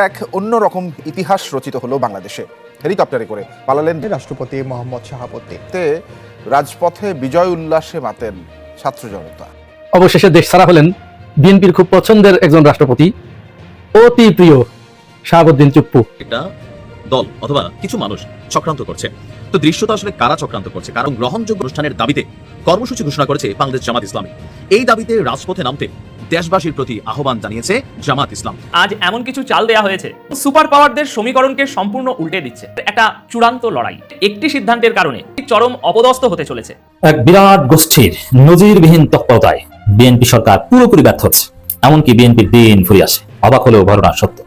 এক অন্যরকম ইতিহাস রচিত হলো বাংলাদেশে। হেলিকপ্টারে করে পালালেন রাষ্ট্রপতি মোহাম্মদ শাহাবুদ্দিন। রাজপথে বিজয় উল্লাসে মাতেন ছাত্র জনতা। অবশেষে দেশ ছাড়া হলেন বিএনপির খুব পছন্দের একজন রাষ্ট্রপতি, অতি প্রিয় শাহাবুদ্দিন চুপ্পু। একটা দল অথবা কিছু মানুষ চক্রান্ত করছে। তো দৃশ্যটা আসলে কারা চক্রান্ত করছে, কারণ গ্রহণযোগ্য অনুষ্ঠানের দাবিতে কর্মসূচি ঘোষণা করেছে বাংলাদেশ জামাত ইসলামী। এই দাবিতে রাজপথে নামতে দেশবাসীর প্রতি আহ্বান জানিয়েছে জামাত ইসলাম। আজ এমন কিছু চাল দেয়া হয়েছে সুপার পাওয়ারদের সমীকরণকে সম্পূর্ণ উল্টে দিচ্ছে। একটা চূড়ান্ত লড়াই, একটি সিদ্ধান্তের কারণে চরম অপদস্থ হতে চলেছে। এক বিরাট গোষ্ঠীর নজিরবিহীন তৎপরতায় বিএনপি সরকার পুরোপুরি ব্যর্থ হচ্ছে। এমনকি বিএনপির দিন ফুরিয়ে আসে। অবাক হলেও ঘটনা সত্য,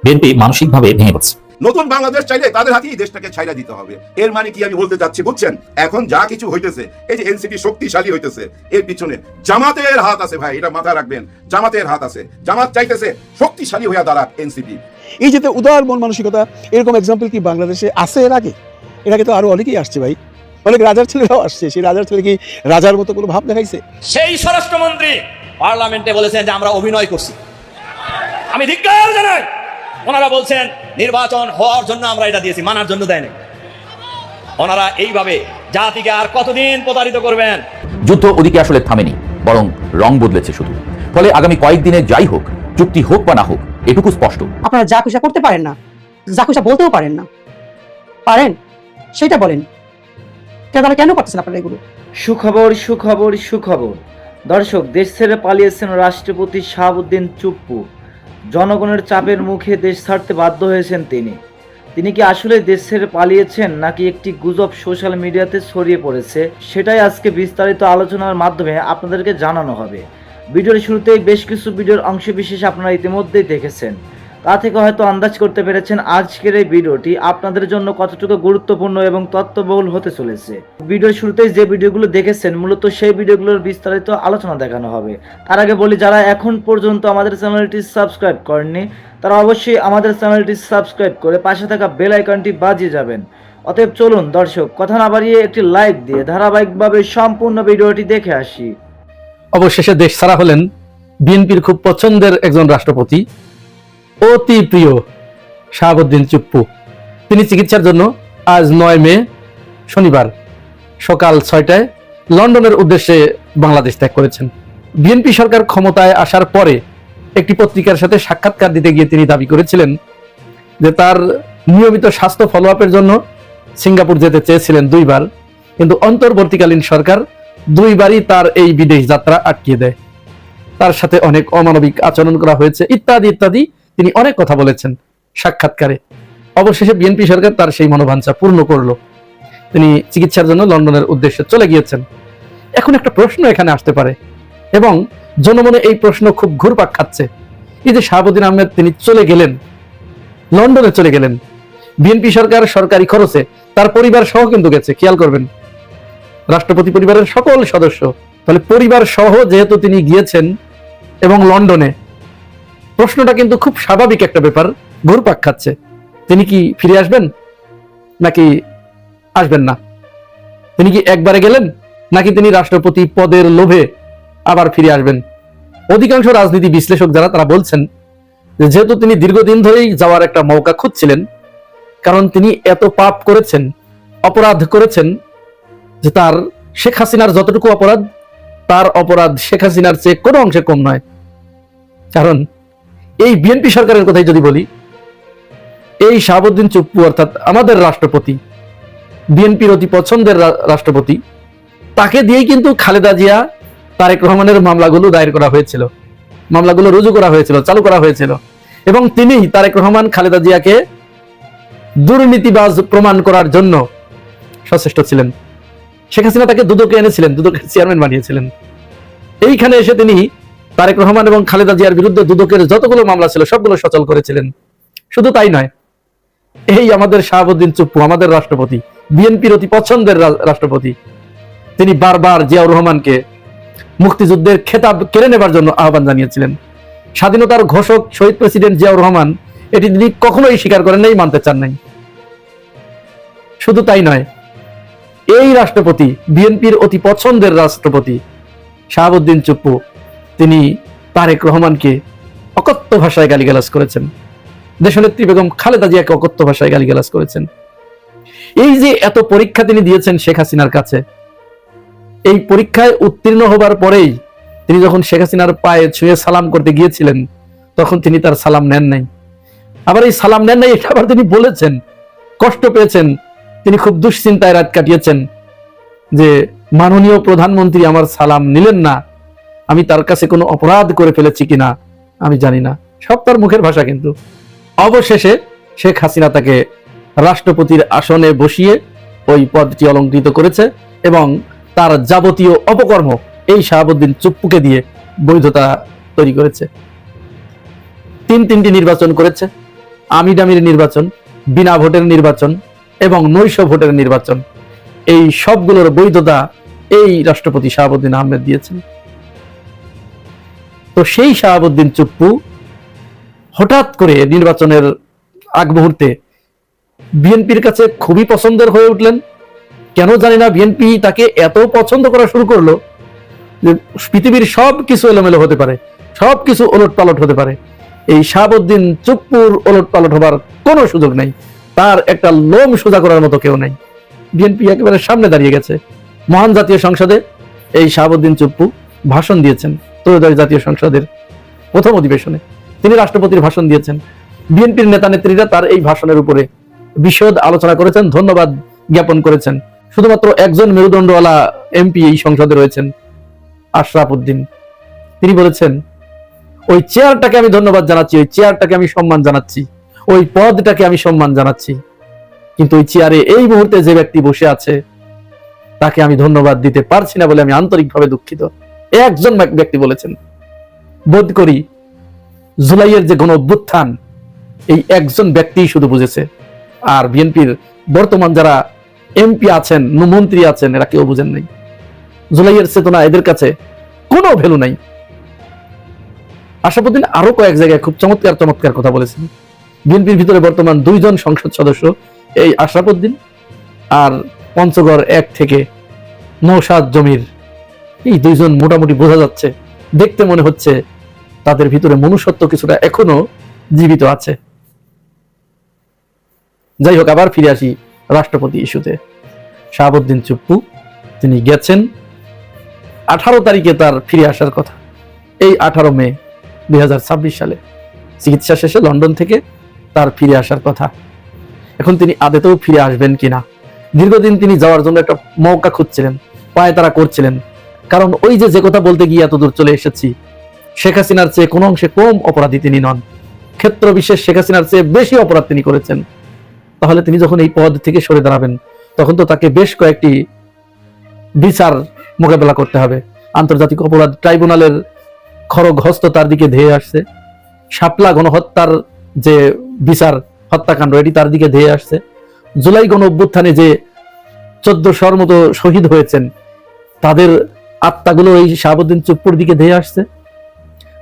বিএনপি মানসিকভাবে ভেঙে পড়ছে। নতুন বাংলাদেশ চাইলে তাদের হাতেই দেশটাকে ছাইড়া দিতে হবে। এর মানে কি আমি বলতে চাচ্ছি বুঝছেন? এখন যা কিছু হইতেছে, এই যে এনসিপি শক্তিশালী হইতেছে, এর পিছনে জামাতের হাত আছে ভাই, এটা মাথায় রাখবেন। জামাতের হাত আছে। জামাত চাইতেছে শক্তিশালী হইয়া দাঁড়াক এনসিপি। এই যে উদার মন মানসিকতা, এরকম এক্সাম্পল কি বাংলাদেশে আছে? এর আগে তো আরো অনেকেই আসছে ভাই, অনেক রাজার ছেলেরাও আসছে। সেই রাজার ছেলে কি রাজার মতো কোনো ভাব দেখাইছে? সেই স্বরাষ্ট্রমন্ত্রী পার্লামেন্টে বলেছেন যে আমরা অভিনয় করছি। আমি ধিক্কার জানাই। ওনারা বলছেন নির্বাচন হওয়ার জন্য আমরা এটা দিয়েছি, মানার জন্য দেয়নি। ওনারা এইভাবে জাতিকে আর কতদিন প্রতারিত করবেন? যুদ্ধ ওদিকে আসলে থামেনি, বরং রং বদলেছে শুধু। ফলে আগামী কয়েকদিনে যাই হোক, চুক্তি হোক বা না হোক, এটুকু স্পষ্ট, আপনারা যা খুশি করতে পারেন না, যা খুশি বলতেও পারেন না। পারেন সেটা বলেন, কেন করতেছেন আপনারা এগুলো? সুখবর সুখবর সুখবর দর্শক, দেশ ছেড়ে পালিয়েছেন রাষ্ট্রপতি শাহাবুদ্দিন চুপ্পু। জনগণের চাপের মুখে দেশ ছাড়তে বাধ্য হয়েছেন তিনি কি আসলে দেশ ছেড়ে পালিয়েছেন, নাকি একটি গুজব সোশ্যাল মিডিয়াতে ছড়িয়ে পড়েছে? সেটাই আজকে বিস্তারিত আলোচনার মাধ্যমে আপনাদেরকে জানানো হবে। ভিডিওর শুরুতেই বেশ কিছু ভিডিওর অংশ বিশেষ আপনারা ইতিমধ্যেই দেখেছেন। তা থেকে হয়তো আন্দাজ করতে পেরেছেন আজকের এই ভিডিওটি আপনাদের জন্য কতটুকু গুরুত্বপূর্ণ এবং তথ্যবহুল হতে চলেছে। ভিডিওর শুরুতেই যে ভিডিওগুলো দেখেছেন, মূলত সেই ভিডিওগুলোর বিস্তারিত আলোচনা দেখানো হবে। তার আগে বলি, যারা এখন পর্যন্ত আমাদের চ্যানেলটি সাবস্ক্রাইব করেননি, তারা অবশ্যই আমাদের চ্যানেলটি সাবস্ক্রাইব করে পাশে থাকা বেল আইকনটি বাজিয়ে যাবেন। অতএব চলুন দর্শক, কথা না বাড়িয়ে একটি লাইক দিয়ে ধারাবাহিকভাবে সম্পূর্ণ ভিডিওটি দেখে আসি। অবশেষে দেশ ছাড়া হলেন বিএনপির খুব পছন্দের একজন রাষ্ট্রপতি, অতি প্রিয় শাহাবুদ্দিন চুপ্পু। তিনি চিকিৎসার জন্য আজ 9 মে শনিবার সকাল 6টায় লন্ডনের উদ্দেশ্যে বাংলাদেশ ত্যাগ করেছেন। বিএনপি সরকার ক্ষমতায় আসার পরে একটি পত্রিকার সাথে সাক্ষাৎকার দিতে গিয়ে তিনি দাবি করেছিলেন যে তার নিয়মিত স্বাস্থ্য ফলো আপের জন্য সিঙ্গাপুর যেতে চেয়েছিলেন 2 বার, কিন্তু অন্তর্বর্তীকালীন সরকার 2 বারই তার এই বিদেশ যাত্রা আটকিয়ে দেয়। তার সাথে অনেক অমানবিক আচরণ করা হয়েছে, ইত্যাদি ইত্যাদি তিনি অনেক কথা বলেছেন সাক্ষাৎকারে। অবশেষে বিএনপি সরকার তার সেই মনোবাঞ্ছা পূর্ণ করলো। তিনি চিকিৎসার জন্য লন্ডনের উদ্দেশ্যে চলে গিয়েছেন। এখন একটা প্রশ্ন এখানে আসতে পারে, এবং জনমনে এই প্রশ্ন খুব ঘুরপাক খাচ্ছে। এই যে শাহাবুদ্দিন আহমেদ তিনি চলে গেলেন, লন্ডনে চলে গেলেন, বিএনপি সরকার সরকারি খরচে, তার পরিবার সহ কিন্তু গেছে। খেয়াল করবেন, রাষ্ট্রপতি পরিবারের সকল সদস্য। তাহলে পরিবার সহ যেহেতু তিনি গিয়েছেন এবং লন্ডনে, প্রশ্নটা কিন্তু খুব স্বাভাবিক একটা ব্যাপার, ঘুরপাক খাচ্ছে। তিনি কি ফিরে আসবেন নাকি আসবেন না? তিনি কি একবারে গেলেন, নাকি তিনি রাষ্ট্রপতি পদের লোভে আবার ফিরে আসবেন? অধিকাংশ রাজনীতি বিশ্লেষক যারা, তারা বলছেন যে যেহেতু তিনি দীর্ঘদিন ধরেই যাওয়ার একটা মৌকা খুঁজছিলেন, কারণ তিনি এত পাপ করেছেন, অপরাধ করেছেন, যে তার শেখ হাসিনার যতটুকু অপরাধ, তার অপরাধ শেখ হাসিনার চেয়ে কোনো অংশে কম নয়। কারণ এই বিএনপি সরকারের কথাই যদি বলি, এই শাহাবুদ্দিন চুপ্পু অর্থাৎ আমাদের রাষ্ট্রপতি, বিএনপির অতি পছন্দের রাষ্ট্রপতি, তাকে দিয়েই কিন্তু খালেদা জিয়া, তারেক রহমানের মামলাগুলো দায়ের করা হয়েছিল, মামলাগুলো রুজু করা হয়েছিল, চালু করা হয়েছিল, এবং তিনি তারেক রহমান খালেদা জিয়াকে দুর্নীতিবাজ প্রমাণ করার জন্য সচেষ্ট ছিলেন। শেখ হাসিনা তাকে দুদকে এনেছিলেন, দুদকের চেয়ারম্যান বানিয়েছিলেন। এইখানে এসে তিনি তারেক রহমান এবং খালেদা জিয়ার বিরুদ্ধে দুদকের যতগুলো মামলা ছিল সবগুলো সচল করেছিলেন। শুধু তাই নয়, এই আমাদের শাহাবুদ্দিন চুপ্পু, আমাদের রাষ্ট্রপতি, বিএনপির অতি পছন্দের রাষ্ট্রপতি, তিনি বারবার জিয়াউর রহমানকে মুক্তিযুদ্ধের খেতাব কেড়ে নেবার জন্য আহ্বান জানিয়েছিলেন। স্বাধীনতার ঘোষক শহীদ প্রেসিডেন্ট জিয়াউর রহমান এটি তিনি কখনোই স্বীকার করেন নাই, মানতে চান নাই। শুধু তাই নয়, এই রাষ্ট্রপতি, বিএনপির অতি পছন্দের রাষ্ট্রপতি শাহাবুদ্দিন চুপ্পু, তিনি তারেক রহমানকে অকথ্য ভাষায় গালিগালাজ করেছেন। দেশনেত্রী বেগম খালেদা জিয়াকে অকথ্য ভাষায় গালিগালাজ করেছেন। এই যে এত পরীক্ষা তিনি দিয়েছেন শেখ হাসিনার কাছে, এই পরীক্ষায় উত্তীর্ণ হবার পরেই তিনি যখন শেখ হাসিনার পায়ে ছুঁয়ে সালাম করতে গিয়েছিলেন, তখন তিনি তার সালাম নেন নাই। আবার এই সালাম নেন নাই এটা আবার তিনি বলেছেন, কষ্ট পেয়েছেন, তিনি খুব দুশ্চিন্তায় রাত কাটিয়েছেন যে মাননীয় প্রধানমন্ত্রী আমার সালাম নিলেন না, আমি তার কাছে কোনো অপরাধ করে ফেলেছি কিনা আমি জানি না। সব তার মুখের ভাষা। কিন্তু অবশেষে শেখ হাসিনা তাকে রাষ্ট্রপতির আসনে বসিয়ে ওই পদটি অলংকৃত করেছে এবং তার যাবতীয় অপকর্ম এই শাহাবুদ্দিন চুপ্পুকে দিয়ে বৈধতা তৈরি করেছে। তিনটি নির্বাচন করেছে, আমির নির্বাচন, বিনা ভোটের নির্বাচন এবং নৈশ ভোটের নির্বাচন। এই সবগুলোর বৈধতা এই রাষ্ট্রপতি শাহাবুদ্দিন আহমেদ দিয়েছেন। তো সেই শাহাবুদ্দিন চুপ্পু হঠাৎ করে নির্বাচনের আগ মুহূর্তে বিএনপির কাছে খুবই পছন্দের হয়ে উঠলেন। কেন জানি না বিএনপি তাকে এত পছন্দ করা শুরু করলো যে পৃথিবীর সবকিছু এলোমেলো হতে পারে, সবকিছু ওলট পালট হতে পারে, এই শাহাবুদ্দিন চুপ্পুর ওলট পালট হবার কোনো সুযোগ নেই, তার একটা লোম সোজা করার মতো কেউ নেই। বিএনপি একেবারে সামনে দাঁড়িয়ে গেছে। মহান জাতীয় সংসদে এই শাহাবুদ্দিন চুপ্পু ভাষণ দিয়েছেন। ত্রয়োদশ জাতীয় সংসদের প্রথম অধিবেশনে তিনি রাষ্ট্রপতির ভাষণ দিয়েছেন। বিএনপির নেতা নেত্রীরা তার এই ভাষণের উপরে বিশদ আলোচনা করেছেন, ধন্যবাদ জ্ঞাপন করেছেন। শুধুমাত্র একজন মেরুদণ্ডওয়ালা এমপি এই সংসদে রয়েছেন, আশরাফ উদ্দিন। তিনি বলেছেন, ওই চেয়ারটাকে আমি ধন্যবাদ জানাচ্ছি, ওই চেয়ারটাকে আমি সম্মান জানাচ্ছি, ওই পদটাকে আমি সম্মান জানাচ্ছি, কিন্তু ওই চেয়ারে এই মুহূর্তে যে ব্যক্তি বসে আছে তাকে আমি ধন্যবাদ দিতে পারছি না বলে আমি আন্তরিকভাবে দুঃখিত। একজন ব্যক্তি বলেছেন। বোধ করি জুলাইয়ের যে গণ অভ্যুত্থান এই একজন ব্যক্তি শুধু বুঝেছে, আর বিএনপির বর্তমান যারা এমপি আছেন, মন্ত্রী আছেন, এরা কেউ বুঝেন নাই। জুলাইয়ের চেতনা এদের কাছে কোনো ভ্যালু নাই। আশরাফুদ্দিন আরো কয়েক জায়গায় খুব চমৎকার কথা বলেছেন। বিএনপির ভিতরে বর্তমান দুইজন সংসদ সদস্য, এই আশরাফুদ্দিন আর পঞ্চগড় 1 থেকে নওশাদ জমির, এই দুইজন মোটামুটি বোঝা যাচ্ছে, দেখতে মনে হচ্ছে তাদের ভিতরে মনুষ্যত্ব কিছুটা এখনো জীবিত আছে। যাই হোক, আবার ফিরে আসি রাষ্ট্রপতি ইস্যুতে। শাহাবুদ্দিন চুপ্পু তিনি গেছেন 18 তারিখে তার ফিরে আসার কথা। এই 18 মে 2026 সালে চিকিৎসা শেষে লন্ডন থেকে তার ফিরে আসার কথা। এখন তিনি আদতেও ফিরে আসবেন কিনা, দীর্ঘদিন তিনি যাওয়ার জন্য একটা মৌকা খুঁজছিলেন, পায়ে তারা করছিলেন। কারণ ওই যে কথা বলতে গিয়ে এত দূর চলে এসেছি, শেখ হাসিনার চেয়ে কোনো অংশে কম অপরাধী তিনি নন, ক্ষেত্র বিশেষ শেখ হাসিনার চেয়ে বেশি অপরাধ তিনি করেছেন। তাহলে তিনি যখন এই পদ থেকে সরে দাঁড়াবেন, তখন তো তাকে বেশ কয়েকটি বিচার মোকাবেলা করতে হবে। আন্তর্জাতিক অপরাধ ট্রাইব্যুনালের খড়গ হস্ত তার দিকে ধেয়ে আসছে, শাপলা গণহত্যার যে বিচার, হত্যাকাণ্ড, এটি তার দিকে ধেয়ে আসছে। জুলাই গণ অভ্যুত্থানে যে 1400-র মতো শহীদ হয়েছেন, তাদের আত্মাগুলো এই শাহাবুদ্দিন চুপ্পুর দিকে ধেয়ে আসছে।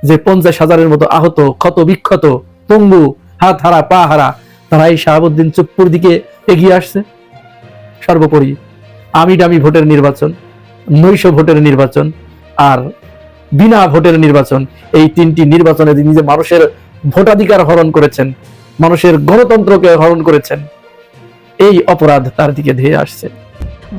যে 50,000-এর মতো আহত, ক্ষত বিক্ষত, পঙ্গু, হাত হারা, পা হারা, তারা এই শাহাবুদ্দিন চুপ্পুর দিকে এগিয়ে আসছে। সর্বোপরি আমিডামি ভোটের নির্বাচন, নৈশ ভোটের নির্বাচন আর বিনা ভোটের নির্বাচন, এই 3টি নির্বাচনে তিনি যে মানুষের ভোটাধিকার হরণ করেছেন, মানুষের গণতন্ত্রকে হরণ করেছেন, এই অপরাধ তার দিকে ধেয়ে আসছে।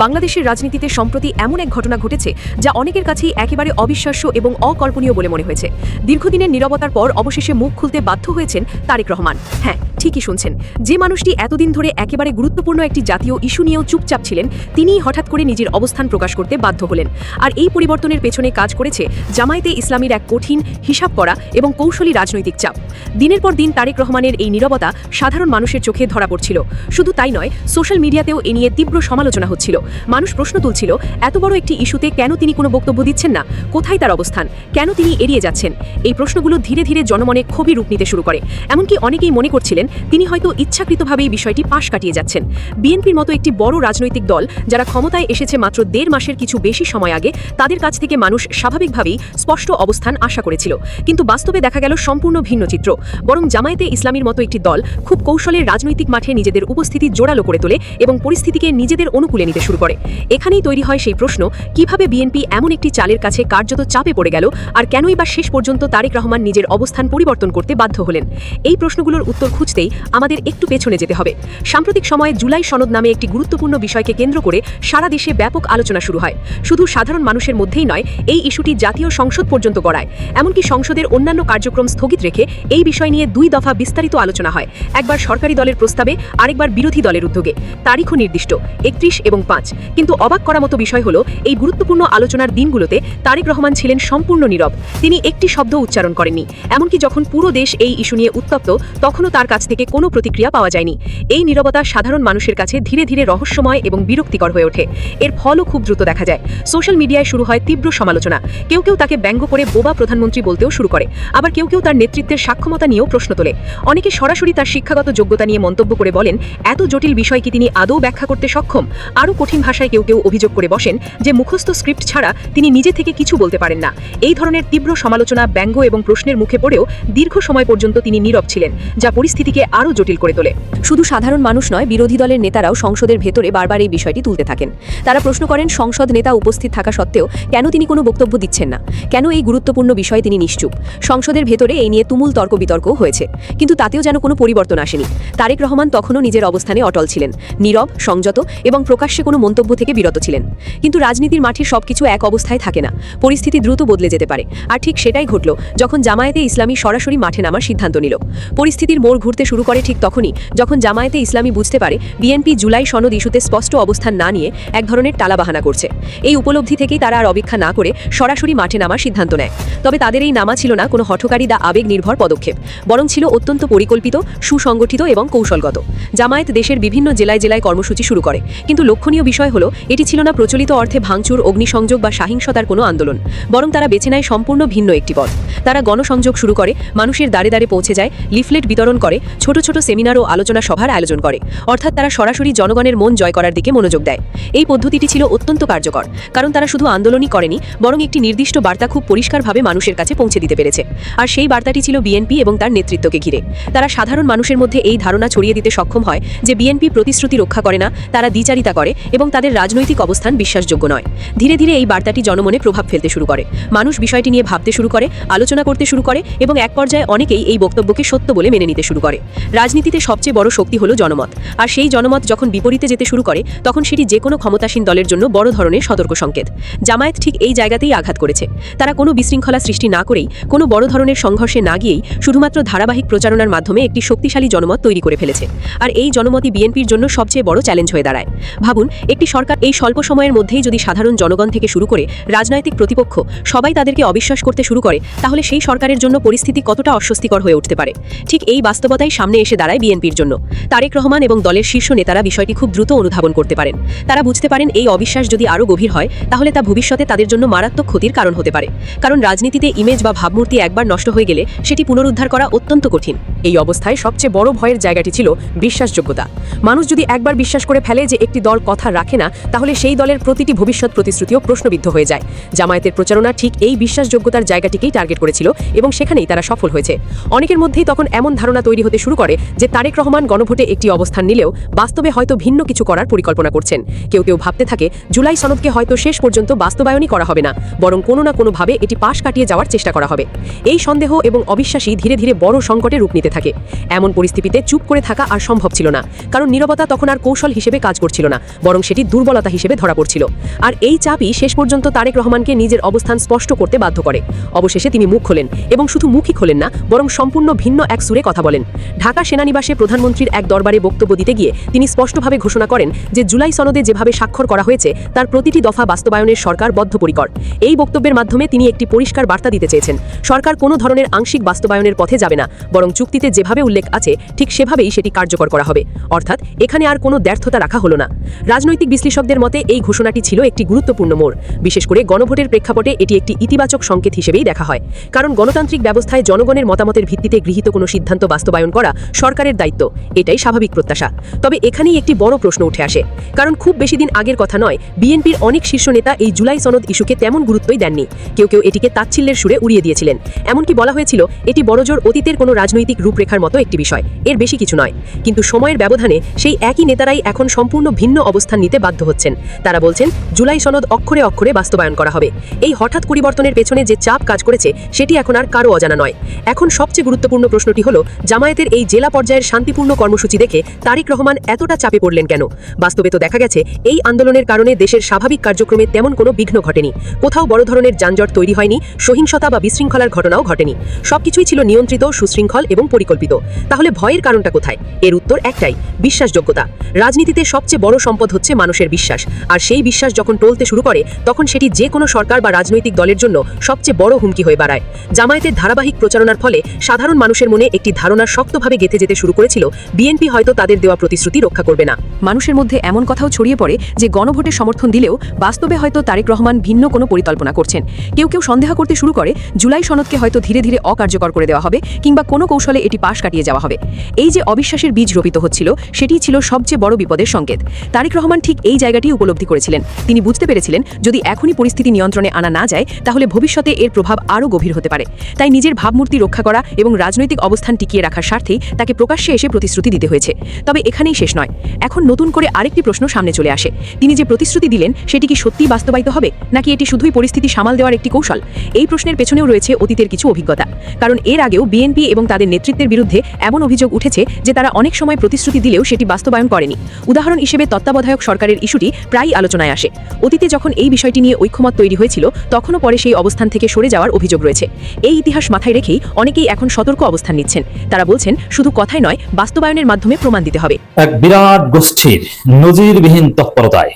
বাংলাদেশের রাজনীতিতে সম্প্রতি এমন এক ঘটনা ঘটেছে যা অনেকের কাছেই একেবারে অবিশ্বাস্য এবং অকল্পনীয় বলে মনে হয়েছে। দীর্ঘদিনের নীরবতার পর অবশেষে মুখ খুলতে বাধ্য হয়েছেন তারেক রহমান। হ্যাঁ, ঠিকই শুনছেন, যে মানুষটি এতদিন ধরে একেবারে গুরুত্বপূর্ণ একটি জাতীয় ইস্যু নিয়েও চুপচাপ ছিলেন, তিনিই হঠাৎ করে নিজের অবস্থান প্রকাশ করতে বাধ্য হলেন। আর এই পরিবর্তনের পেছনে কাজ করেছে জামায়াতে ইসলামীর এক কঠিন, হিসাব করা এবং কৌশলী রাজনৈতিক চাপ। দিনের পর দিন তারেক রহমানের এই নীরবতা সাধারণ মানুষের চোখে ধরা পড়ছিল। শুধু তাই নয়, সোশ্যাল মিডিয়াতেও এ নিয়ে তীব্র সমালোচনা হচ্ছিল। মানুষ প্রশ্ন তুলছিল, এত বড় একটি ইস্যুতে কেন তিনি কোনো বক্তব্য দিচ্ছেন না, কোথায় তার অবস্থান, কেন তিনি এড়িয়ে যাচ্ছেন। এই প্রশ্নগুলো ধীরে ধীরে জনমনে ক্ষোভে রূপ নিতে শুরু করে। এমনকি অনেকেই মনে করছিলেন তিনি হয়তো ইচ্ছাকৃতভাবে এই বিষয়টি পাশ কাটিয়ে যাচ্ছেন। বিএনপির মতো একটি বড় রাজনৈতিক দল, যারা ক্ষমতায় এসেছে মাত্র 1.5 মাসের কিছু বেশি সময় আগে, তাদের কাছ থেকে মানুষ স্বাভাবিকভাবেই স্পষ্ট অবস্থান আশা করেছিল। কিন্তু বাস্তবে দেখা গেল সম্পূর্ণ ভিন্ন চিত্র। বরং জামায়াতে ইসলামীর মতো একটি দল খুব কৌশলের রাজনৈতিক মাঠে নিজেদের উপস্থিতি জোরালো করে তোলে এবং পরিস্থিতিকে নিজেদের অনুকূলে নিতে শুরু শুরু করে। এখানেই তৈরি হয় সেই প্রশ্ন, কিভাবে বিএনপি এমন একটি চালের কাছে কার্যত চাপে পড়ে গেল, আর কেনই বা শেষ পর্যন্ত তারেক রহমান নিজের অবস্থান পরিবর্তন করতে বাধ্য হলেন? এই প্রশ্নগুলোর উত্তর খুঁজতেই আমাদের একটু পেছনে যেতে হবে। সাম্প্রতিক সময়ে জুলাই সনদ নামে একটি গুরুত্বপূর্ণ বিষয়কে কেন্দ্র করে সারা দেশে ব্যাপক আলোচনা শুরু হয়। শুধু সাধারণ মানুষের মধ্যেই নয়, এই ইস্যুটি জাতীয় সংসদ পর্যন্ত গড়ায়। এমনকি সংসদের অন্যান্য কার্যক্রম স্থগিত রেখে এই বিষয় নিয়ে 2 দফা বিস্তারিত আলোচনা হয়, একবার সরকারি দলের প্রস্তাবে, আরেকবার বিরোধী দলের উদ্যোগে। তারিখও নির্দিষ্ট 31 এবং 5। কিন্তু অবাক করার মতো বিষয় হলো, এই গুরুত্বপূর্ণ আলোচনার দিনগুলোতে তারেক রহমান ছিলেন সম্পূর্ণ নীরব। তিনি একটি শব্দ উচ্চারণ করেননি। এমনকি যখন পুরো দেশ এই ইস্যু নিয়ে উত্তপ্ত, তখনও তার কাছ থেকে কোনো প্রতিক্রিয়া পাওয়া যায়নি। এই নীরবতা সাধারণ মানুষের কাছে ধীরে ধীরে রহস্যময় এবং বিরক্তিকর হয়ে ওঠে। এর ফলও খুব দ্রুত দেখা যায়। সোশ্যাল মিডিয়ায় শুরু হয় তীব্র সমালোচনা। কেউ কেউ তাকে ব্যঙ্গ করে বোবা প্রধানমন্ত্রী বলতেও শুরু করে, আবার কেউ কেউ তার নেতৃত্বের সাক্ষমতা নিয়েও প্রশ্ন তোলে। অনেকে সরাসরি তার শিক্ষাগত যোগ্যতা নিয়ে মন্তব্য করে বলেন, এত জটিল বিষয় কি তিনি আদৌ ব্যাখ্যা করতে সক্ষম? আরও কঠিন ভাষায় কেউ কেউ অভিযোগ করে বসেন যে মুখস্থ স্ক্রিপ্ট ছাড়া তিনি নিজে থেকে কিছু বলতে পারেন না। এই ধরনের তীব্র সমালোচনা, ব্যঙ্গ এবং প্রশ্নের মুখে পড়েও দীর্ঘ সময় পর্যন্ত তিনি নীরব ছিলেন, যা পরিস্থিতিকে আরও জটিল করে তোলে। শুধু সাধারণ মানুষ নয়, বিরোধী দলের নেতারাও সংসদের ভেতরে বারবার এই বিষয়টি তুলতে থাকেন। তারা প্রশ্ন করেন, সংসদ নেতা উপস্থিত থাকা সত্ত্বেও কেন তিনি কোনো বক্তব্য দিচ্ছেন না? কেন এই গুরুত্বপূর্ণ বিষয়ে তিনি নিশ্চুপ? সংসদের ভেতরে এই নিয়ে তুমুল তর্ক বিতর্কও হয়েছে, কিন্তু তাতেও যেন কোনো পরিবর্তন আসেনি। তারেক রহমান তখনও নিজের অবস্থানে অটল ছিলেন, নীরব, সংযত এবং প্রকাশ্যে কোনো মন্তব্য থেকে বিরত ছিলেন। কিন্তু রাজনীতির মাঠে সবকিছু এক অবস্থায় থাকে না, পরিস্থিতি দ্রুত বদলে যেতে পারে। আর ঠিক সেটাই ঘটল যখন জামায়াতে ইসলামী সরাসরি মাঠে নামার সিদ্ধান্ত নিল। পরিস্থিতির মোড় ঘুরতে শুরু করে ঠিক তখনই যখন জামায়াতে ইসলামী বুঝতে পারে বিএনপি জুলাই সনদ ইস্যুতে স্পষ্ট অবস্থান না নিয়ে এক ধরনের টালাবাহানা করছে। এই উপলব্ধি থেকেই তারা আর অপেক্ষা না করে সরাসরি মাঠে নামার সিদ্ধান্ত নেয়। তবে তাদের এই নামা ছিল না কোনো হঠকারী বা আবেগ নির্ভর পদক্ষেপ, বরং ছিল অত্যন্ত পরিকল্পিত, সুসংগঠিত এবং কৌশলগত। জামায়াত দেশের বিভিন্ন জেলায় জেলায় কর্মসূচি শুরু করে, কিন্তু লক্ষণীয় বিষয় হলো এটি ছিল না প্রচলিত অর্থে ভাঙচুর, অগ্নিসংযোগ বা সহিংসতার কোনো আন্দোলন, বরং তারা বেছে নেয় সম্পূর্ণ ভিন্ন একটি পথ। তারা গণসংযোগ শুরু করে, মানুষের দ্বারে দ্বারে পৌঁছে যায়, লিফলেট বিতরণ করে, ছোট ছোট সেমিনার ও আলোচনা সভার আয়োজন করে। অর্থাৎ তারা সরাসরি জনগণের মন জয় করার দিকে মনোযোগ দেয়। এই পদ্ধতিটি ছিল অত্যন্ত কার্যকর, কারণ তারা শুধু আন্দোলনই করেনি, বরং একটি নির্দিষ্ট বার্তা খুব পরিষ্কারভাবে মানুষের কাছে পৌঁছে দিতে পেরেছে। আর সেই বার্তাটি ছিল বিএনপি এবং তার নেতৃত্বকে ঘিরে। তারা সাধারণ মানুষের মধ্যে এই ধারণা ছড়িয়ে দিতে সক্ষম হয় যে বিএনপি প্রতিশ্রুতি রক্ষা করে না, তারা দ্বিচারিতা করে এবং তাদের রাজনৈতিক অবস্থান বিশ্বাসযোগ্য নয়। ধীরে ধীরে এই বার্তাটি জনমনে প্রভাব ফেলতে শুরু করে। মানুষ বিষয়টি নিয়ে ভাবতে শুরু করে, আলোচনা করতে শুরু করে এবং এক পর্যায়ে অনেকেই এই বক্তব্যকে সত্য বলে মেনে নিতে শুরু করে। রাজনীতিতে সবচেয়ে বড় শক্তি হলো জনমত, আর সেই জনমত যখন বিপরীতে যেতে শুরু করে, তখন সেটি যে কোনো ক্ষমতাসীন দলের জন্য বড় ধরনের সতর্ক সংকেত। জামায়াত ঠিক এই জায়গাতেই আঘাত করেছে। তারা কোনো বিশৃঙ্খলা সৃষ্টি না করেই, কোনো বড় ধরনের সংঘর্ষে না গিয়েই শুধুমাত্র ধারাবাহিক প্রচারণার মাধ্যমে একটি শক্তিশালী জনমত তৈরি করে ফেলেছে। আর এই জনমতই বিএনপির জন্য সবচেয়ে বড় চ্যালেঞ্জ হয়ে দাঁড়ায়। ভাবুন, একটি সরকার এই স্বল্প সময়ের মধ্যেই যদি সাধারণ জনগণ থেকে শুরু করে রাজনৈতিক প্রতিপক্ষ সবাই তাদেরকে অবিশ্বাস করতে শুরু করে, তাহলে সেই সরকারের জন্য পরিস্থিতি কতটা অস্বস্তিকর হয়ে উঠতে পারে। ঠিক এই বাস্তবতাই সামনে এসে দাঁড়ায় বিএনপির জন্য। তারেক রহমান এবং দলের শীর্ষ নেতারা বিষয়টি খুব দ্রুত অনুধাবন করতে পারেন। তারা বুঝতে পারেন এই অবিশ্বাস যদি আরও গভীর হয়, তাহলে তা ভবিষ্যতে তাদের জন্য মারাত্মক ক্ষতির কারণ হতে পারে। কারণ রাজনীতিতে ইমেজ বা ভাবমূর্তি একবার নষ্ট হয়ে গেলে সেটি পুনরুদ্ধার করা অত্যন্ত কঠিন। এই অবস্থায় সবচেয়ে বড় ভয়ের জায়গাটি ছিল বিশ্বাসযোগ্যতা। মানুষ যদি একবার বিশ্বাস করে ফেলে যে একটি দল কথা রাখে না, তাহলে সেই দলের প্রতিটি ভবিষ্যৎ প্রতিশ্রুতিও প্রশ্নবিদ্ধ হয়ে যায়। জামায়াতের প্রচারণা ঠিক এই বিশ্বাসযোগ্যতার জায়গাটিকেই টার্গেট করেছিল এবং সেখানেই তারা সফল হয়েছে। অনেকের মধ্যেই তখন এমন ধারণা তৈরি হতে শুরু করে যে তারেক রহমান গণভোটে একটি অবস্থান নিলেও বাস্তবে হয়তো ভিন্ন কিছু করার পরিকল্পনা করছেন। কেউ কেউ ভাবতে থাকে জুলাই সনদকে হয়তো শেষ পর্যন্ত বাস্তবায়নই করা হবে না, বরং কোনো না কোনোভাবে এটি পাশ কাটিয়ে যাওয়ার চেষ্টা করা হবে। এই সন্দেহ এবং অবিশ্বাসী ধীরে ধীরে বড় সংকটে রূপ নিতে থাকে। এমন পরিস্থিতিতে চুপ করে থাকা আর সম্ভব ছিল না, কারণ নীরবতা তখন আর কৌশল হিসেবে কাজ করছিল না, বরং সেটি দুর্বলতা হিসেবে ধরা পড়ছিল। আর এই চাপই শেষ পর্যন্ত তারেক রহমানকে নিজের অবস্থান স্পষ্ট করতে বাধ্য করে। অবশেষে তিনি মুখ খোলেন, এবং শুধু মুখই খোলেন না, বরং সম্পূর্ণ ভিন্ন এক সুরে কথা বলেন। ঢাকা সেনানিবাসে প্রধানমন্ত্রীর এক দরবারে বক্তব্য দিতে গিয়ে তিনি স্পষ্টভাবে ঘোষণা করেন যে জুলাই সনদে যেভাবে স্বাক্ষর করা হয়েছে তার প্রতিটি দফা বাস্তবায়নের সরকার বদ্ধপরিকর। এই বক্তব্যের মাধ্যমে তিনি একটি পরিষ্কার বার্তা দিতে চেয়েছেন, সরকার কোনো ধরনের আংশিক বাস্তবায়নের পথে যাবে না, বরং চুক্তিতে যেভাবে উল্লেখ আছে ঠিক সেভাবেই সেটি কার্যকর করা হবে। অর্থাৎ এখানে আর কোনো ব্যর্থতা রাখা হলো না। রাজনৈতিক বিশ্লেষকদের মতে এই ঘোষণাটি ছিল একটি গুরুত্বপূর্ণ মোড়। বিশেষ করে গণভোটের প্রেক্ষাপটে এটি একটি ইতিবাচক সংকেত হিসেবেই দেখা হয়, কারণ গণতান্ত্রিক ব্যবস্থায় জনগণের মতামতের ভিত্তিতে গৃহীত কোনো সিদ্ধান্ত বাস্তবায়ন করা সরকারের দায়িত্ব। এটাই স্বাভাবিক প্রত্যাশা। তবে এখানেই একটি বড় প্রশ্ন উঠে আসে, কারণ খুব বেশি দিন আগের কথা নয়, বিএনপির অনেক শীর্ষ নেতা এই জুলাই সনদ ইস্যুকে তেমন গুরুত্বই দেননি। কেউ কেউ এটিকে তাচ্ছিল্যের সুরে উড়িয়ে দিয়েছিলেন। এমনকি বলা হয়েছিল এটি বড়জোর অতীতের কোনো রাজনৈতিক রূপরেখার মতো একটি বিষয়, এর বেশি কিছু নয়। কিন্তু সময়ের ব্যবধানে সেই একই নেতারাই এখন সম্পূর্ণ ভিন্ন অবস্থান নিতে বাধ্য হচ্ছেন। তারা বলছেন জুলাই সনদ অক্ষরে অক্ষরে বাস্তবায়ন করা হবে। এই হঠাৎ পরিবর্তনের পেছনে যে চাপ কাজ করেছে সেটি এখন আর কারো অজানা নয়। এখন সবচেয়ে গুরুত্বপূর্ণ প্রশ্নটি হলো, জামায়াতের এই জেলা পর্যায়ের শান্তিপূর্ণ কর্মসূচি দেখে তারেক রহমান এতটা চাপে পড়লেন কেন? বাস্তবে তো দেখা গেছে এই আন্দোলনের কারণে দেশের স্বাভাবিক কার্যক্রমে তেমন কোনো বিঘ্ন ঘটেনি। কোথাও বড় ধরনের যানজট তৈরি হয়নি, সহিংসতা বা বিশৃঙ্খলার ঘটনাও ঘটেনি। সবকিছুই ছিল নিয়ন্ত্রিত, সুশৃঙ্খল এবং পরিকল্পিত। তাহলে ভয়ের কারণটা কোথায়? এর উত্তর একটাই, বিশ্বাসযোগ্যতা। রাজনীতিতে সবচেয়ে বড় সম্পদ হচ্ছে মানুষের বিশ্বাস, আর সেই বিশ্বাস যখন টলতে শুরু করে তখন সেটি যে কোনো সরকার বা রাজনৈতিক দলের জন্য সবচেয়ে বড় হুমকি হয়ে দাঁড়ায়। জামায়াতের ধারাবাহিক প্রচারণার ফলে সাধারণ মানুষের মনে একটি ধারণা শক্তভাবে গেঁথে যেতে শুরু করেছিল, বিএনপি হয়তো তাদের দেওয়া প্রতিশ্রুতি রক্ষা করবে না। মানুষের মধ্যে এমন কথাও ছড়িয়ে পড়ে যে গণভোটে সমর্থন দিলেও বাস্তবে হয়তো তারেক রহমান ভিন্ন কোনো পরিকল্পনা করছেন। কেউ কেউ সন্দেহ করতে শুরু করে জুলাই সনদকে হয়তো ধীরে ধীরে অকার্যকর করে দেওয়া হবে, কিংবা কোনো কৌশলে এটি পাশ কাটিয়ে যাওয়া হবে। এই যে অবিশ্বাসের বীজ রোপিত হচ্ছিল, সেটিই ছিল সবচেয়ে বড় বিপদের সংকেত। তারেক রহমান ঠিক এই জায়গাটি উপলব্ধি করেছিলেন। তিনি বুঝতে পেরেছিলেন যদি এখনই পরিস্থিতি নিয়ন্ত্রণে আনা না যায় তাহলে ভবিষ্যতে এর প্রভাব আরও গভীর হতে পারে। তাই নিজের ভাবমূর্তি রক্ষা করা এবং রাজনৈতিক অবস্থান টিকিয়ে রাখার স্বার্থেই তাকে প্রকাশ্যে এসে প্রতিশ্রুতি দিতে হয়েছে। তবে এখানেই শেষ নয়, এখন নতুন করে আরেকটি প্রশ্ন সামনে চলে আসে। তিনি যে প্রতিশ্রুতি দিলেন সেটি কি সত্যিই বাস্তবায়িত হবে, নাকি এটি শুধুই পরিস্থিতি সামাল দেওয়ার একটি কৌশল? এই প্রশ্নের পেছনেও রয়েছে অতীতের কিছু অভিজ্ঞতা। কারণ এর আগেও বিএনপি এবং তাদের নেতৃত্বের বিরুদ্ধে এমন অভিযোগ উঠেছে যে তারা অনেক সময় প্রতিশ্রুতি দিলেও সেটি বাস্তবায়ন করেনি। উদাহরণ হিসেবে তত্ত্বাবধায়ক সরকারের ইস্যুটি প্রায়ই আলোচনায় আসে। অতীতে যখন এই বিষয়টি নিয়ে ঐক্যমত তৈরি হয়েছিল তখনও পরে সেই অবস্থান থেকে সরে যাওয়ার অভিযোগ রয়েছে। এই ইতিহাস মাথায় রেখেই অনেকেই এখন সতর্ক অবস্থান নিচ্ছেন। তারা বলছেন শুধু কথাই নয়, বাস্তবায়নের মাধ্যমে প্রমাণ দিতে হবে। এক বিরাট গোষ্ঠীর নজিরবিহীন তৎপরতায়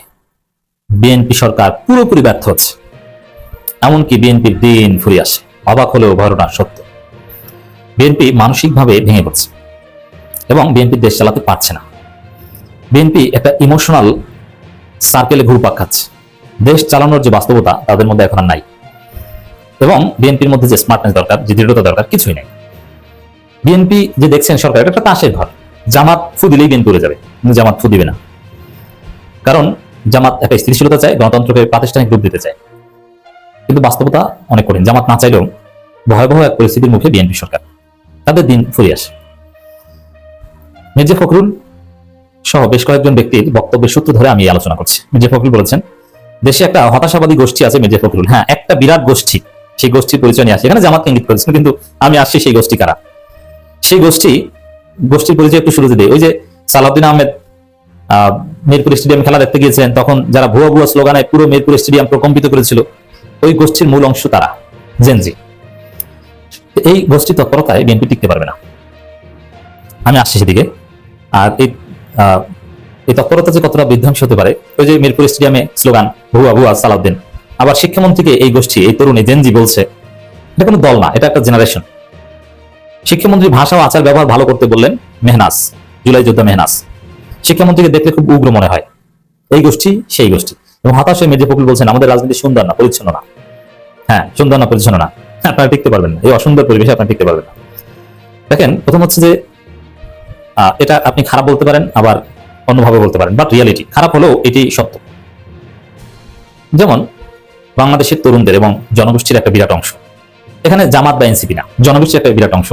বিএনপি সরকার পুরোপুরি ব্যর্থ হচ্ছে। এমনকি বিএনপির দিন ফুরিয়ে আসে। অবাক হলেও ঘটনা সত্য। বিএনপি মানসিকভাবে ভেঙে পড়ছে এবং বিএনপি দেশ চালাতে পারছে না। বিএনপি একটা ইমোশনাল সার্কেলে ঘুরপাক খাচ্ছে। দেশ চালানোর যে বাস্তবতা তাদের মধ্যে এখন আর নাই, এবং বিএনপির মধ্যে যে স্মার্টনেস দরকার, যে দৃঢ়তা দরকার, কিছুই নেই। বিএনপি যে দেখছেন সরকার, এটা একটা তাসের ঘর। জামাত ফু দিলেই বিএনপি উড়ে যাবে, কিন্তু জামাত ফু দিবে না। কারণ জামাত একটা স্থিতিশীলতা চায়, গণতন্ত্রকে প্রাতিষ্ঠানিক রূপ দিতে চায়। কিন্তু বাস্তবতা অনেক কঠিন। জামাত না চাইলেও ভয়াবহ এক পরিস্থিতির মুখে বিএনপি সরকার, তাদের দিন ফুরিয়ে আসে। মির্জা ফখরুল সহ বেশ কয়েকজন ব্যক্তির বক্তব্যের সূত্র ধরে আমি আলোচনা করছি। মির্জা ফখরুল বলেছেন দেশে একটা হতাশাবাদী গোষ্ঠী আছে। মির্জা ফখরুল, হ্যাঁ, একটা বিরাট গোষ্ঠী, সেই গোষ্ঠীর পরিচয় নিয়ে আসে। এখানে জামাতকে ইঙ্গিত করেছেন, কিন্তু আমি আসছি সেই গোষ্ঠী কারা। সেই গোষ্ঠীর পরিচয় একটু শুরুতে দিই। ওই যে সালাউদ্দিন আহমেদ মিরপুর স্টেডিয়াম খেলা দেখতে গিয়েছেন, তখন যারা ভুয়া ভুয়া স্লোগানে পুরো মিরপুর স্টেডিয়াম প্রকম্পিত করেছিল, ওই গোষ্ঠীর মূল অংশ তারা, জেনজি। এই গোষ্ঠীর তৎপরতায় বিএনপি টিকতে পারবে না। আমি আসছি সেদিকে। আর এই তৎপরতা যে কতটা বিধ্বংসী হতে পারে, ওই যে মিরপুর স্টেডিয়ামে স্লোগান ভুয়া ভুয়া সালাউদ্দিন, আবার শিক্ষামন্ত্রীকে এই গোষ্ঠী, এই তরুণী জেনজি বলছে। এটা কোনো দল না, এটা একটা জেনারেশন। শিক্ষামন্ত্রী ভাষা ও আচার ব্যবহার ভালো করতে বললেন মেহনাজ, জুলাই যোদ্ধা মেহনাজ। শিক্ষামন্ত্রীকে দেখলে খুব উগ্র মনে হয়। এই গোষ্ঠী সেই গোষ্ঠী। এবং হতাশ হয়ে মির্জা ফখরুল বলছেন আমাদের রাজনীতি সুন্দর না, পরিচ্ছন্ন না। হ্যাঁ, সুন্দর না, পরিচ্ছন্ন না, আপনারা টিকতে পারবেন না। এই অসুন্দর পরিবেশে আপনারা টিকতে পারবেন না। দেখেন, প্রথম হচ্ছে যে এটা আপনি খারাপ বলতে পারেন, আবার অন্যভাবে বলতে পারেন, বাট রিয়ালিটি খারাপ হলেও এটি সত্য। যেমন বাংলাদেশের তরুণদের এবং জনগোষ্ঠীর একটা বিরাট অংশ, এখানে জামাত বা এনসিপি না, জনগোষ্ঠীর একটা বিরাট অংশ,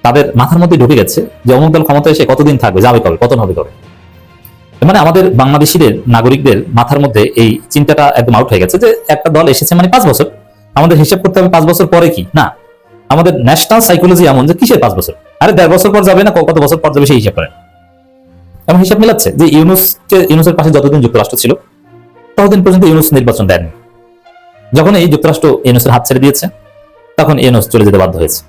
তাদের মাথার মধ্যে ঢুকে গেছে যে অমুক দল ক্ষমতায় এসে কতদিন থাকবে, যাবে কবে, পতন হবে কবে। মানে আমাদের বাংলাদেশিদের, নাগরিকদের মাথার মধ্যে এই চিন্তাটা একদম আউট হয়ে গেছে যে একটা দল এসেছে মানে 5 বছর, আমাদের হিসাব করতে হবে 5 বছর পরে কি না। আমাদের ন্যাশনাল সাইকোলজি এমন যে কিসের 5 বছর, আরে 1.5 বছর পর যাবে না, কত বছর পর যাবে সেই হিসাব করেন। এমন হিসাব মিলাচ্ছে যে ইউনুসের পাশে যতদিন যুক্তরাষ্ট্র ছিল ততদিন পর্যন্ত ইউনুস নির্বাচন দেননি। যখন এই যুক্তরাষ্ট্র ইউনুসের হাত ছেড়ে দিয়েছে তখন ইউনুস চলে যেতে বাধ্য হয়েছে।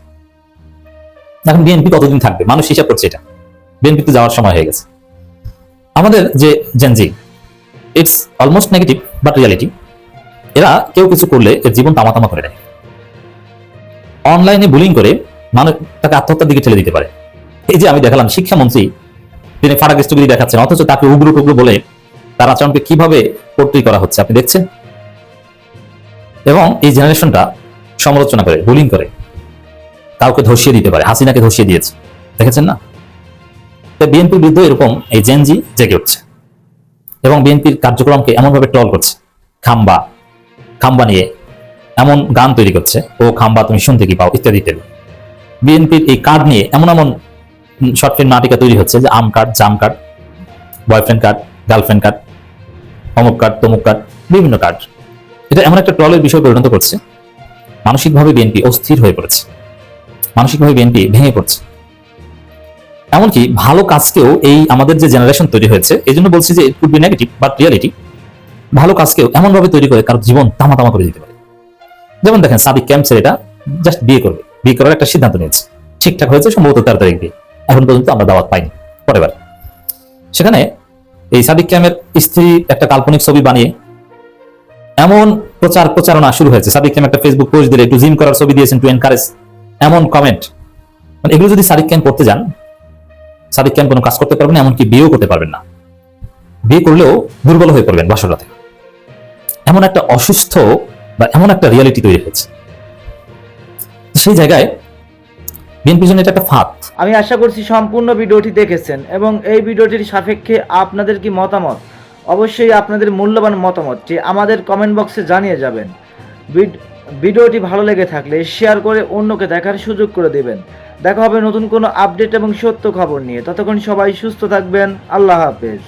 এখন বিএনপি কতদিন থাকবে, মানুষ হিসাব করছে এটা। বিএনপি তো যাওয়ার সময় হয়ে গেছে। আমাদের যে Gen Z, it's almost negative but reality. এরা কেউ কিছু করলে এর জীবন তামাতামা করে দেয়। অনলাইনে বুলিং করে মানুষ তাকে আত্মহত্যার দিকে ঠেলে দিতে পারে। এই যে আমি দেখালাম শিক্ষামন্ত্রী, তিনি ফাটাকৃষ্টগিরি দেখাচ্ছেন, অথচ তাকে উগ্র টুগ্র বলে তার আচরণকে কিভাবে পোর্ট্রেট করা হচ্ছে আপনি দেখছেন। এবং এই জেনারেশনটা সমালোচনা করে, বুলিং করে, কাউকে ধসিয়ে দিতে পারে। হাসিনাকে ধসিয়ে দিয়েছে, দেখেছেন না? তাই বিএনপির বিরুদ্ধে এরকম এই জেনজি জেগে উঠছে এবং বিএনপির কার্যক্রমকে এমনভাবে ট্রল করছে। খাম্বা নিয়ে এমন গান তৈরি করছে, ও খাম্বা তুমি শুনতে কি পাও ইত্যাদি ইত্যাদি। বিএনপির এই কার্ড নিয়ে এমন শর্ট ফিল্ম নাটিকা তৈরি হচ্ছে যে আম কার্ড, জাম card, boyfriend card, girlfriend card, অমুক কার্ড, তমুক কার্ড, বিভিন্ন কার্ড। এটা এমন একটা ট্রলের বিষয় পরিণত করছে, মানসিকভাবে বিএনপি অস্থির হয়ে পড়েছে, মানসিকভাবে বিএনপি ভেঙে পড়ছে। এমনকি ভালো কাজকেও এই আমাদের যে জেনারেশন তৈরি হয়েছে, এই জন্য বলছি যে it could be negative but reality, ভালো কাজকেও এমনভাবে তৈরি করে কারো জীবন তামা করে দিতে পারে। যেমন দেখেন সাদিক ক্যাম্প ছেলেটা জাস্ট বিয়ে করবে, বিয়ে করার একটা সিদ্ধান্ত নিয়েছে, ঠিকঠাক হয়েছে সম্ভবত 13 তারিখ দিয়ে, এখন পর্যন্ত আমরা দাওয়াত পাইনি। পরের বার সেখানে এই সাদিক ক্যাম্পের স্ত্রী একটা কাল্পনিক ছবি বানিয়ে এমন প্রচারণা শুরু হয়েছে। সাদিক ক্যাম্প একটা ফেসবুক পোস্ট দিলে একটু জিম করার ছবি দিয়েছেন টু এনকারেজ, এমন কমেন্ট, মানে এগুলো যদি সাদিক ক্যাম্প করতে যান, সাদিক ক্যাম্প কোনো কাজ করতে পারবেন না, এমনকি বিয়েও করতে পারবেন না। বিয়ে করলেও দুর্বল হয়ে পড়বেন বাসরাতে। এমন একটা অসুস্থ বা এমন একটা রিয়ালিটি তৈরি হয়েছে। সেই জায়গায় বিএনপির জন্য এটা একটা ফাঁদ। আমি আশা করছি সম্পূর্ণ ভিডিওটি দেখেছেন এবং এই ভিডিওটির সাপেক্ষে আপনাদের কি মতামত, অবশ্যই আপনাদের মূল্যবান মতামতটি আমাদের কমেন্ট বক্সে জানিয়ে যাবেন। ভিডিওটি ভালো লেগে থাকলে শেয়ার করে অন্যকে দেখার সুযোগ করে দেবেন। দেখা হবে নতুন কোনো আপডেট এবং সত্য খবর নিয়ে। ততক্ষণ সবাই সুস্থ থাকবেন। আল্লাহ হাফেজ।